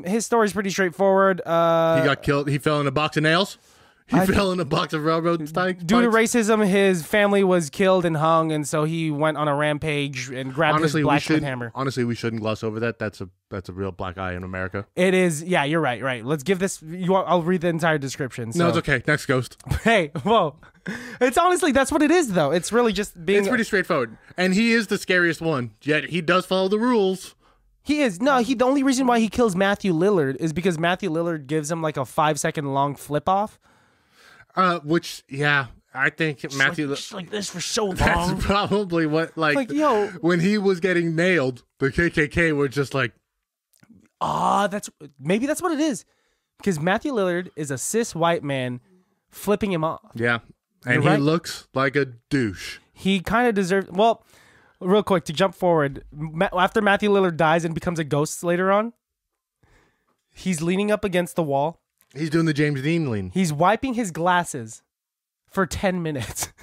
His story's pretty straightforward. He got killed. He fell in a box of nails. He fell in a box of railroad spikes. Due to racism, his family was killed and hung, and so he went on a rampage and grabbed his blacksmith hammer. Honestly, we shouldn't gloss over that. That's a real black eye in America. It is. Yeah, you're right. Right. Let's give this. I'll read the entire description. So. No, it's okay. Next ghost. Hey, whoa. It's honestly, that's what it is, though. It's really just being. It's pretty straightforward. And he is the scariest one, yet he does follow the rules. He is. No, the only reason why he kills Matthew Lillard is because Matthew Lillard gives him like a 5-second long flip off. I think Matthew... Just like this for so long. That's probably what, yo. when he was getting nailed, the KKK were just like... Maybe that's what it is. Because Matthew Lillard is a cis white man flipping him off. Yeah. And he looks like a douche. He kind of deserves... Well, real quick, to jump forward, after Matthew Lillard dies and becomes a ghost later on, he's leaning up against the wall. He's doing the James Dean lean. He's wiping his glasses for 10 minutes.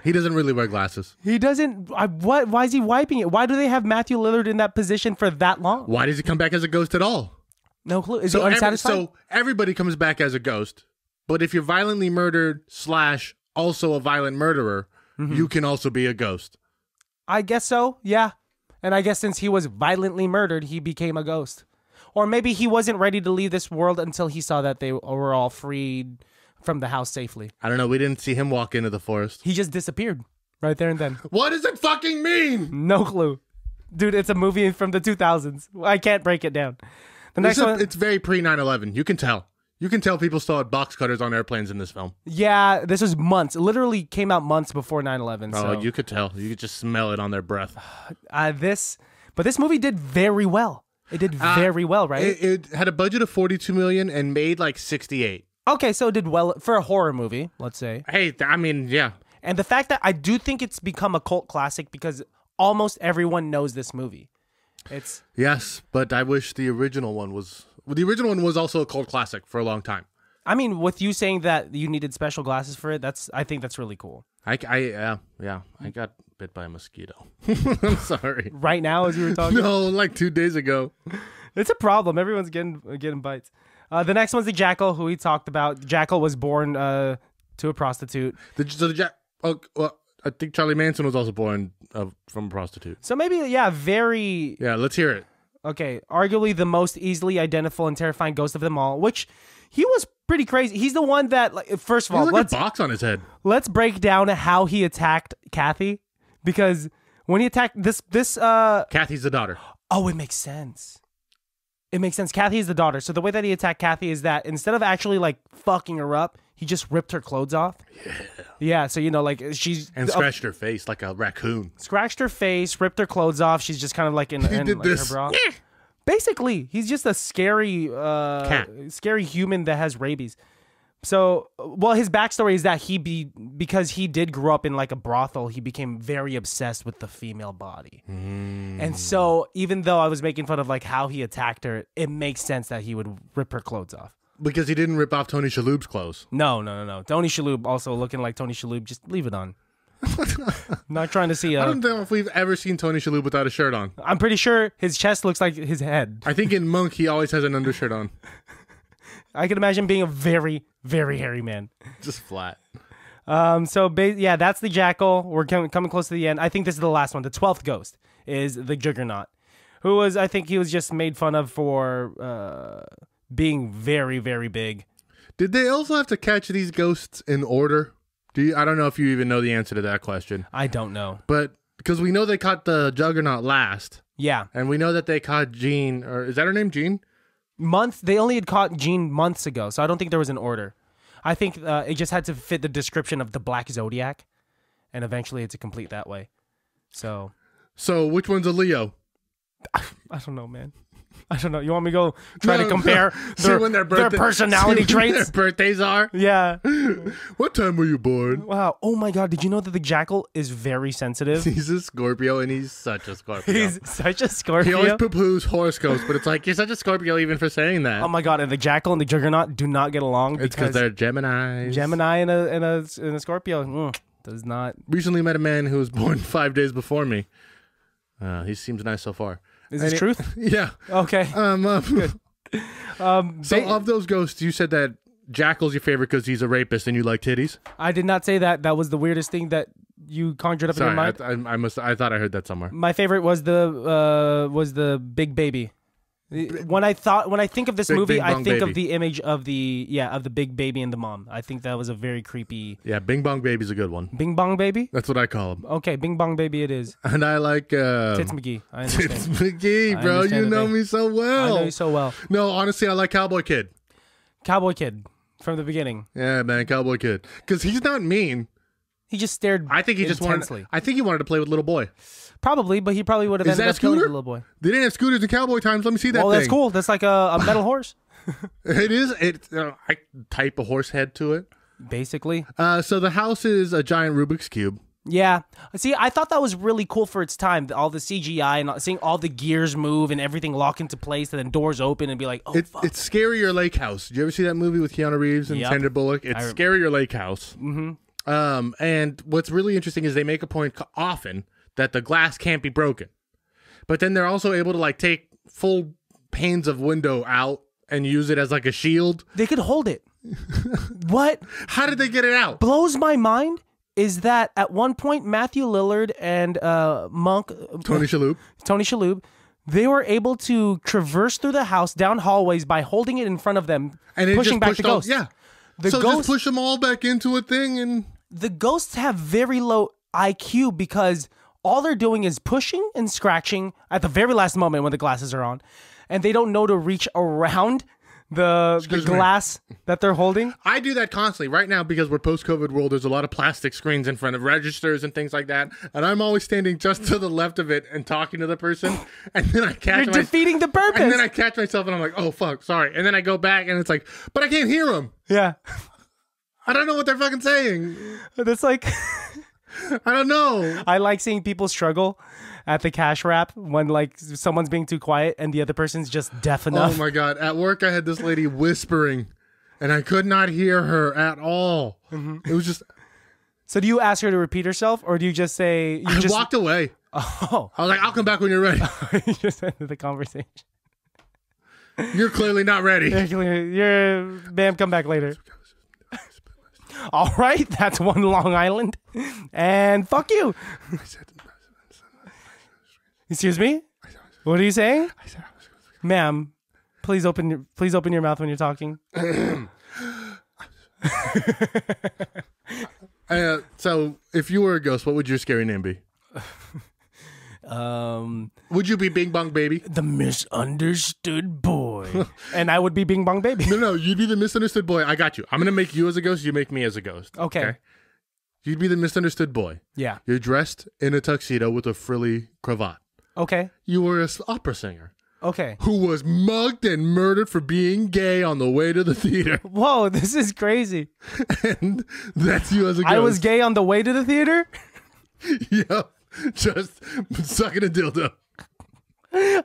He doesn't really wear glasses. He doesn't. What? Why is he wiping it? Why do they have Matthew Lillard in that position for that long? Why does he come back as a ghost at all? No clue. Is he unsatisfied? So everybody comes back as a ghost, but if you're violently murdered / also a violent murderer, you can also be a ghost. I guess so, yeah. And I guess since he was violently murdered, he became a ghost. Or maybe he wasn't ready to leave this world until he saw that they were all freed from the house safely. I don't know. We didn't see him walk into the forest. He just disappeared right there and then. What does it fucking mean? No clue. Dude, it's a movie from the 2000s. I can't break it down. The next one. It's very pre 9/11. You can tell. You can tell people still had box cutters on airplanes in this film. Yeah, this was months. It literally came out months before 9/11. Oh, so. you could tell. You could just smell it on their breath. But this movie did very well. It did very well, right? It had a budget of $42 million and made like 68. Okay, so it did well for a horror movie, let's say. Hey, I mean, yeah. And the fact that I do think it's become a cult classic because almost everyone knows this movie. Yes, but I wish the original one was... Well, the original one was also a cult classic for a long time. I mean, with you saying that you needed special glasses for it, I think that's really cool. I got bit by a mosquito. I'm sorry. Right now, as we were talking? No, like 2 days ago. It's a problem. Everyone's getting bites. The next one's the Jackal, who we talked about. Jackal was born to a prostitute. I think Charlie Manson was also born from a prostitute. So maybe, very... Yeah, let's hear it. Okay, arguably the most easily identifiable and terrifying ghost of them all, which he was pretty crazy. He's the one that, like, first of all, let's a box on his head. Let's break down how he attacked Kathy, because when he attacked this Kathy's the daughter. Oh, it makes sense. It makes sense. Kathy is the daughter. So the way that he attacked Kathy is that instead of actually like fucking her up, he just ripped her clothes off. Yeah. So, like she's... And scratched her face like a raccoon. Scratched her face, ripped her clothes off. She's just kind of like in like her bra. Basically, he's just a scary scary human that has rabies. So, his backstory is that because he did grow up in like a brothel, he became very obsessed with the female body. And so, even though I was making fun of like how he attacked her, it makes sense that he would rip her clothes off. Because he didn't rip off Tony Shalhoub's clothes. No. Tony Shalhoub also looking like Tony Shalhoub. Just leave it on. Not trying to see. I don't know if we've ever seen Tony Shalhoub without a shirt on. I'm pretty sure his chest looks like his head. I think in Monk he always has an undershirt on. I can imagine being a very, very hairy man. Just flat. That's the Jackal. We're coming close to the end. I think this is the last one. The 12th ghost is the Juggernaut, who I think he was just made fun of for being very, very big. Did they also have to catch these ghosts in order? I don't know if you even know the answer to that question. I don't know. But because we know they caught the Juggernaut last. Yeah. And we know that they caught Jean, or is that her name, Jean? They only had caught Jean months ago, so I don't think there was an order. I think it just had to fit the description of the Black Zodiac, and eventually it's a complete that way. So which one's a Leo? I don't know, man. I don't know. You want me to go try to compare their personality traits? Their birthdays are? Yeah. What time were you born? Wow. Oh my God. Did you know that the Jackal is very sensitive? He's a Scorpio, and he's such a Scorpio. He's such a Scorpio. He always poo-poos horoscopes, but it's like, you're such a Scorpio even for saying that. Oh my God. And the Jackal and the Juggernaut do not get along. It's because they're Geminis. Gemini and a Scorpio does not. Recently met a man who was born 5 days before me. He seems nice so far. Is this truth? Yeah. Okay. Good. So of those ghosts, you said that Jackal's your favorite because he's a rapist and you like titties? I did not say that. That was the weirdest thing that you conjured up in your mind. I thought I heard that somewhere. My favorite was the big baby. When I think of this movie, I think of the image of the big baby and the mom. I think that was a very creepy. Yeah, Bing Bong Baby's a good one. Bing Bong Baby? That's what I call him. Okay, Bing Bong Baby it is. And I like Tits McGee. I understand. Tits McGee, bro. You know me so well. I know you so well. No, honestly, I like Cowboy Kid. Cowboy Kid from the beginning. Yeah, man, Cowboy Kid. Because he's not mean. He just stared. I think he intensely. I think he wanted to play with Little Boy. Probably, but he probably would have ended up killing the little boy. They didn't have scooters in cowboy times. Let me see that thing. Well, that's cool. That's like a metal horse. It is. I type a horse head to it. Basically. So the house is a giant Rubik's Cube. Yeah. See, I thought that was really cool for its time. All the CGI and seeing all the gears move and everything lock into place and then doors open and be like, oh, fuck. It's Scarier Lake House. Did you ever see that movie with Keanu Reeves and Sandra Bullock? It's Scarier Lake House. Mm-hmm. And what's really interesting is they make a point often that the glass can't be broken. But then they're also able to like take full panes of window out and use it as like a shield. They could hold it. What? How did they get it out? Blows my mind is that at one point Matthew Lillard and Tony Shalhoub, they were able to traverse through the house down hallways by holding it in front of them, and pushing back the ghosts. Yeah. The so ghosts, just push them all back into a thing, and the ghosts have very low IQ because all they're doing is pushing and scratching at the very last moment when the glasses are on, and they don't know to reach around the glass that they're holding. I do that constantly right now because we're post-COVID world. There's a lot of plastic screens in front of registers and things like that, and I'm always standing just to the left of it and talking to the person, and then I catch You're defeating the purpose. And then I catch myself and I'm like, oh fuck, sorry, and then I go back and it's like, but I can't hear them. Yeah, I don't know what they're fucking saying. That's like. I don't know. I like seeing people struggle at the cash wrap when like someone's being too quiet and the other person's just deaf enough. Oh my God. At work, I had this lady whispering and I could not hear her at all. Mm-hmm. It was just. So do you ask her to repeat herself or do you just say. I walked away. Oh. I was like, I'll come back when you're ready. You just ended the conversation. You're clearly not ready. Ma'am, come back later. All right, that's one Long Island, and fuck you. Excuse me? What are you saying? Ma'am, please open your mouth when you're talking. So, if you were a ghost, what would your scary name be? Would you be Bing Bong Baby? The misunderstood boy. And I would be Bing Bong Baby. No, you'd be the misunderstood boy. I got you. I'm going to make you as a ghost. You make me as a ghost. Okay. You'd be the misunderstood boy. Yeah. You're dressed in a tuxedo with a frilly cravat. Okay. You were an opera singer. Okay. Who was mugged and murdered for being gay on the way to the theater. Whoa, this is crazy. And that's you as a ghost. I was gay on the way to the theater? Yep. Just sucking a dildo.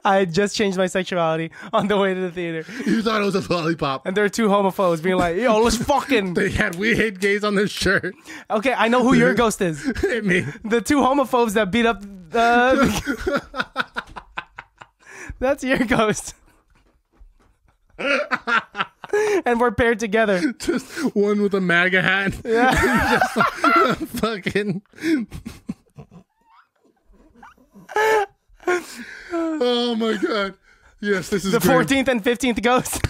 I just changed my sexuality on the way to the theater. You thought it was a lollipop. And there are two homophobes being like, yo, let's fucking. They had We Hate Gays on their shirt. Okay, I know who your ghost is. Hit me. The two homophobes that beat up That's your ghost. And we're paired together. Just one with a MAGA hat. Yeah. Just fucking... Oh my God. Yes, this is the great. 14th and 15th ghost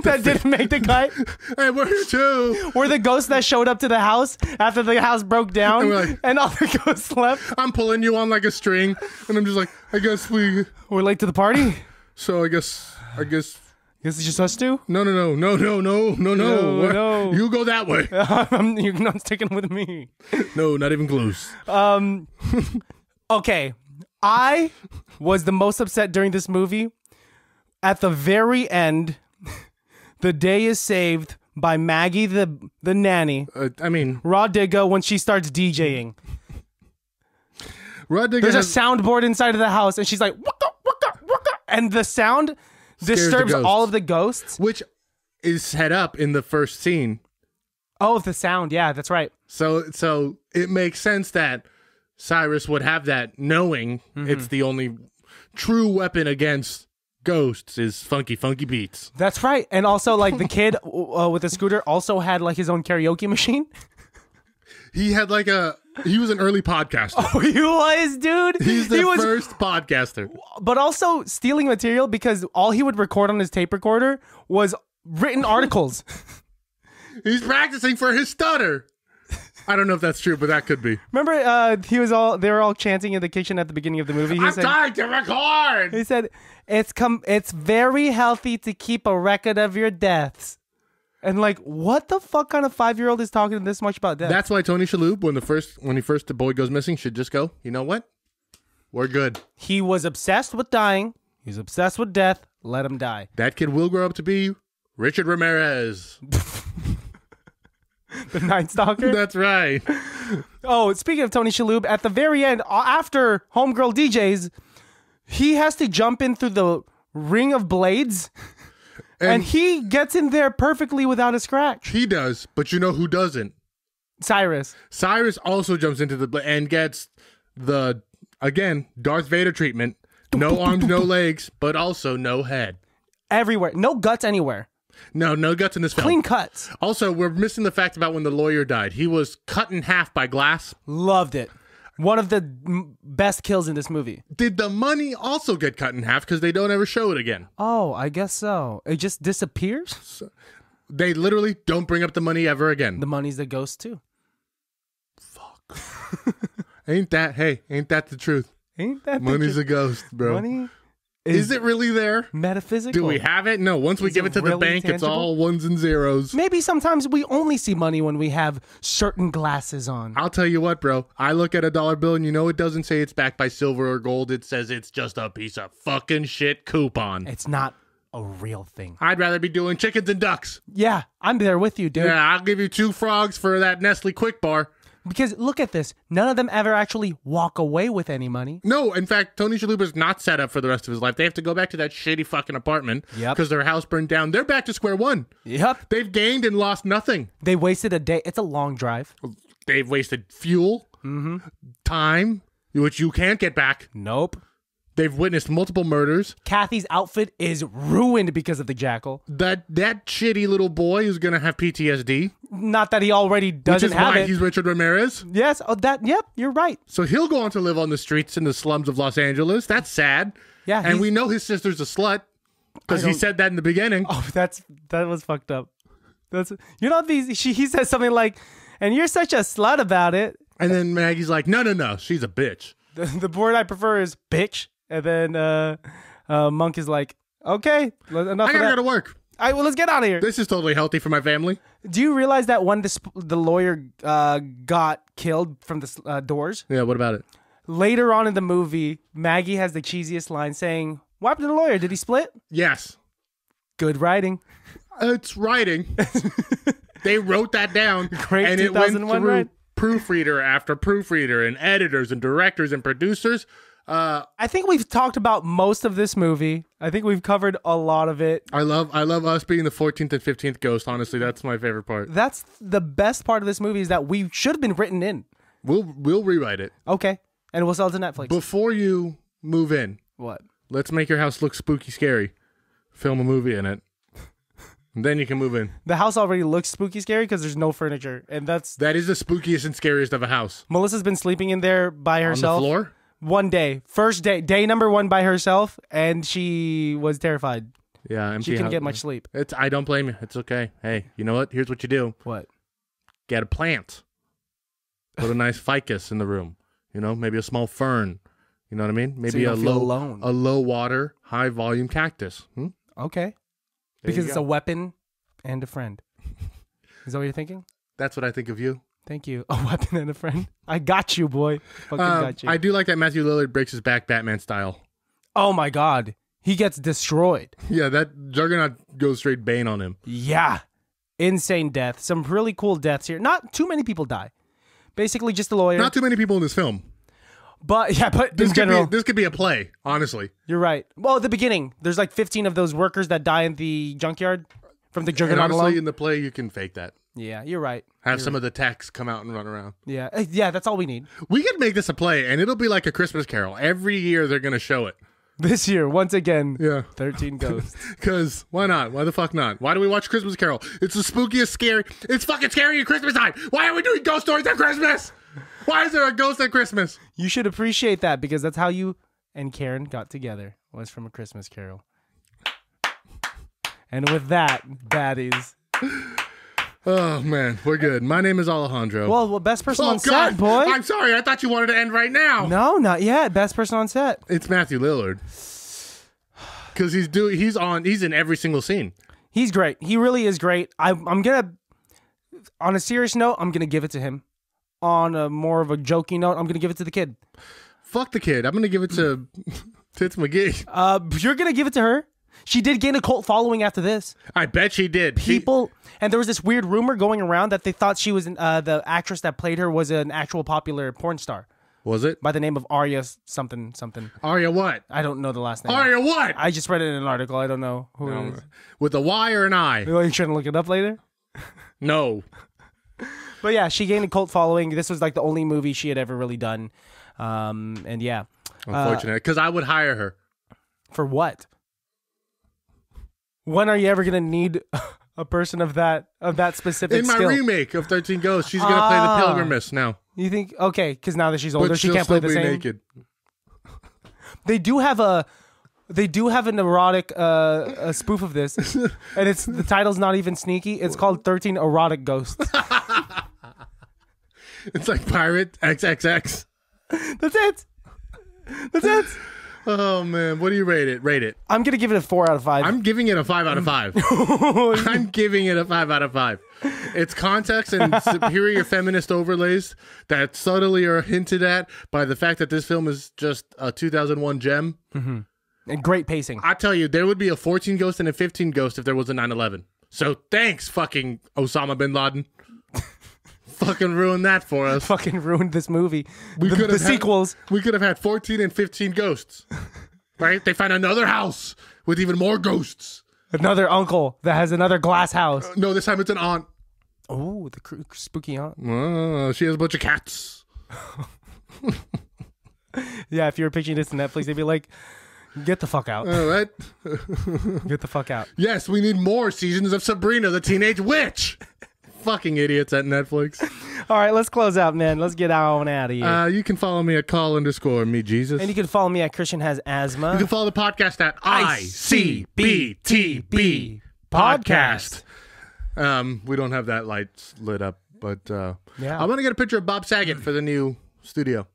that didn't make the cut. Hey, we're here too. We're the ghosts that showed up to the house after the house broke down and all the ghosts left. I'm pulling you on like a string and I'm just like, I guess we're late to the party. So I guess Guess it's just us two? No. You go that way. You're not sticking with me. No, not even close. Okay. I was the most upset during this movie. At the very end, the day is saved by Maggie the nanny. Raw Digga when she starts DJing. Raw Digga There's a soundboard inside of the house and she's like, waka, waka, waka, and the sound disturbs all of the ghosts. Which is set up in the first scene. Oh, the sound. Yeah, that's right. So it makes sense that Cyrus would have that, knowing it's the only true weapon against ghosts is funky beats. That's right. And also, like, the kid with the scooter also had, like, his own karaoke machine. He had, like, he was an early podcaster. Oh, he was, dude. He's the first podcaster. But also stealing material because all he would record on his tape recorder was written articles. He's practicing for his stutter. I don't know if that's true, but that could be. Remember, they were all chanting in the kitchen at the beginning of the movie. I'm trying to record. He said, it's very healthy to keep a record of your deaths. And like, what the fuck kind of 5-year-old is talking this much about death? That's why Tony Shalhoub, when the boy goes missing, should just go, you know what? We're good. He was obsessed with dying. He's obsessed with death. Let him die. That kid will grow up to be Richard Ramirez. The Night Stalker? That's right. Oh, speaking of Tony Shalhoub, at the very end, after Homegirl DJs, he has to jump in through the ring of blades, and he gets in there perfectly without a scratch. He does, but you know who doesn't? Cyrus. Cyrus also jumps into and gets the, again, Darth Vader treatment. No arms, no legs, but also no head. Everywhere. No guts anywhere. No guts in this film. Clean cuts. Also, we're missing the fact about when the lawyer died. He was cut in half by glass. Loved it. One of the best kills in this movie. Did the money also get cut in half because they don't ever show it again? Oh, I guess so. It just disappears? They literally don't bring up the money ever again. The money's the ghost too. Fuck. Ain't that the truth? Ain't that Money's a ghost, bro. Money is it really there? Metaphysical. Do we have it? No. Once we give it to the bank, it's all ones and zeros. Maybe sometimes we only see money when we have certain glasses on. I'll tell you what, bro. I look at a dollar bill and you know it doesn't say it's backed by silver or gold. It says it's just a piece of fucking shit coupon. It's not a real thing. I'd rather be doing chickens and ducks. Yeah, I'm there with you, dude. Yeah, I'll give you 2 frogs for that Nestle Quick Bar. Because look at this. None of them ever actually walk away with any money. No, in fact, Tony Shalhoub is not set up for the rest of his life. They have to go back to that shitty fucking apartment because their house burned down. They're back to square one. Yep. They've gained and lost nothing. They wasted a day. It's a long drive. They've wasted fuel, time, which you can't get back. Nope. They've witnessed multiple murders. Kathy's outfit is ruined because of the jackal. That shitty little boy is going to have PTSD. Not that he already doesn't have it. Which is why he's Richard Ramirez. Yes. Oh, yep, you're right. So he'll go on to live on the streets in the slums of Los Angeles. That's sad. Yeah. And we know his sister's a slut because he said that in the beginning. Oh, that was fucked up. He says something like, and you're such a slut about it. And then Maggie's like, no, she's a bitch. The word I prefer is bitch. And then Monk is like, okay, enough of that. I gotta go to work. All right, well, let's get out of here. This is totally healthy for my family. Do you realize that when the lawyer got killed from the doors? Yeah, what about it? Later on in the movie, Maggie has the cheesiest line saying, what happened to the lawyer? Did he split? Yes. Good writing. It's writing. They wrote that down. Great and it went through right? proofreader after proofreader and editors and directors and producers. I think we've talked about most of this movie. I think we've covered a lot of it. I love us being the 14th and 15th ghost. Honestly, that's my favorite part. That's the best part of this movie is that we should have been written in. We'll rewrite it. Okay. And we'll sell it to Netflix. Before you move in. What? Let's make your house look spooky scary. Film a movie in it. And then you can move in. The house already looks spooky scary because there's no furniture. And that is the spookiest and scariest of a house. Melissa's been sleeping in there by herself. On the floor? One day. First day number 1 by herself, and she was terrified. Yeah, empty she couldn't house. get much sleep. I don't blame you. It's okay. Hey, you know what? Here's what you do. What? Get a plant. Put a nice ficus in the room. You know, maybe a small fern. You know what I mean? Maybe so a low water, high volume cactus. Okay. Because it's a weapon and a friend. Is that what you're thinking? That's what I think of you. Thank you. A weapon and a friend. I got you, boy. Fucking got you. I do like that Matthew Lillard breaks his back Batman style. Oh my God. He gets destroyed. Yeah, that Juggernaut goes straight Bane on him. Yeah. Insane death. Some really cool deaths here. Not too many people die. Basically just the lawyer. Not too many people in this film. But this in general. This could be a play, honestly. You're right. Well, at the beginning, there's like 15 of those workers that die in the junkyard from the Juggernaut and honestly, alone. in the play, you can fake that. Yeah, you're right. Have some of the techs come out and run around. Yeah, that's all we need. We could make this a play, and it'll be like a Christmas Carol. Every year, they're going to show it. This year, once again, yeah, 13 Ghosts. Because why not? Why the fuck not? Why do we watch Christmas Carol? It's the spookiest, scary. It's fucking scary at Christmas time. Why are we doing ghost stories at Christmas? Why is there a ghost at Christmas? You should appreciate that because that's how you and Karen got together. Was from a Christmas Carol. And with that, baddies. Oh, man. We're good. My name is Alejandro. Well, best person on set, boy. I'm sorry. I thought you wanted to end right now. No, not yet. Best person on set. It's Matthew Lillard. Because he's in every single scene. He's great. He really is great. I'm going to, on a serious note, I'm going to give it to him. On a more of a jokey note, I'm going to give it to the kid. Fuck the kid. I'm going to give it to Tits McGee. You're going to give it to her? She did gain a cult following after this. I bet she did. And there was this weird rumor going around that they thought she was the actress that played her was an actual popular porn star. Was it? By the name of Arya something. Arya what? I don't know the last name. Arya what? I just read it in an article. I don't know who it is. With a Y or an I? Are you trying to look it up later? No. But yeah, she gained a cult following. This was like the only movie she had ever really done. And yeah. Unfortunate, because I would hire her. For what? When are you ever going to need a person of that specific In my skill? remake of 13 Ghosts, she's going to play the Pilgrimess now. You think, okay, because now that she's older, But she she'll can't play still the be same. naked. They do have an erotic a spoof of this, and the title's not even sneaky. It's called 13 Erotic Ghosts. It's like Pirate XXX. That's it. That's it. Oh man, what do you rate it? Rate it. I'm gonna give it a 4 out of 5. I'm giving it a 5 out of 5. I'm giving it a 5 out of 5. Its context and superior feminist overlays that subtly are hinted at by the fact that this film is just a 2001 gem. Mm-hmm. And great pacing. I tell you, there would be a 14 Ghost and a 15 Ghost if there was a 9/11. So thanks, fucking Osama bin Laden. Fucking ruined that for us. Fucking ruined this movie. The sequels. We could have had 14 and 15 ghosts. Right? They find another house with even more ghosts. Another uncle that has another glass house. No, this time it's an aunt. Oh, the spooky aunt. Oh, she has a bunch of cats. Yeah, if you were pitching this to Netflix, they'd be like, get the fuck out. All right. Get the fuck out. Yes, we need more seasons of Sabrina the Teenage Witch. Fucking idiots at Netflix. All right, let's close out, man. Let's get on out of here. You can follow me at call_me_Jesus. And you can follow me at Christian Has Asthma. You can follow the podcast at ICBTB Podcast. We don't have that light lit up, but yeah. I want to get a picture of Bob Saget for the new studio.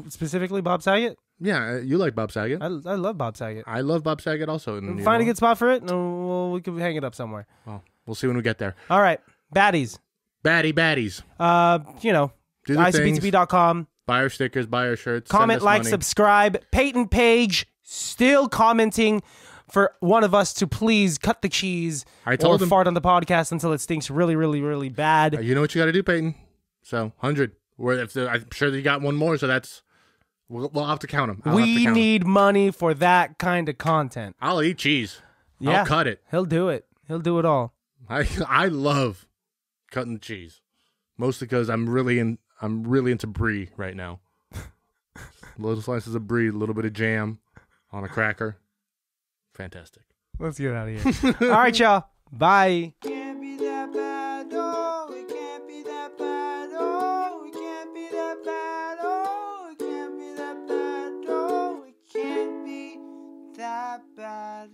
Specifically Bob Saget? Yeah, you like Bob Saget. I love Bob Saget. I love Bob Saget also. Find a good spot for it, and we can hang it up somewhere. Well, we'll see when we get there. All right. Baddies. Baddies. Do ICBTB.com. Buy our stickers, buy our shirts. Comment, like, money. subscribe. Peyton Page still commenting for one of us to please cut the cheese or fart on the podcast until it stinks really, really, really bad. You know what you got to do, Peyton? So, 100. I'm sure that you got one more, so that's... We'll have to count them. We need money for that kind of content. I'll eat cheese. Yeah, I'll cut it. He'll do it. He'll do it all. I love cutting the cheese, mostly because I'm really into brie right now. Little slices of brie, a little bit of jam on a cracker. Fantastic. Let's get out of here. All right, y'all. Bye. Can't be that bad, oh, it can't be that bad, oh, it can't be that bad, oh, it can't be that bad, oh, it can't be that bad.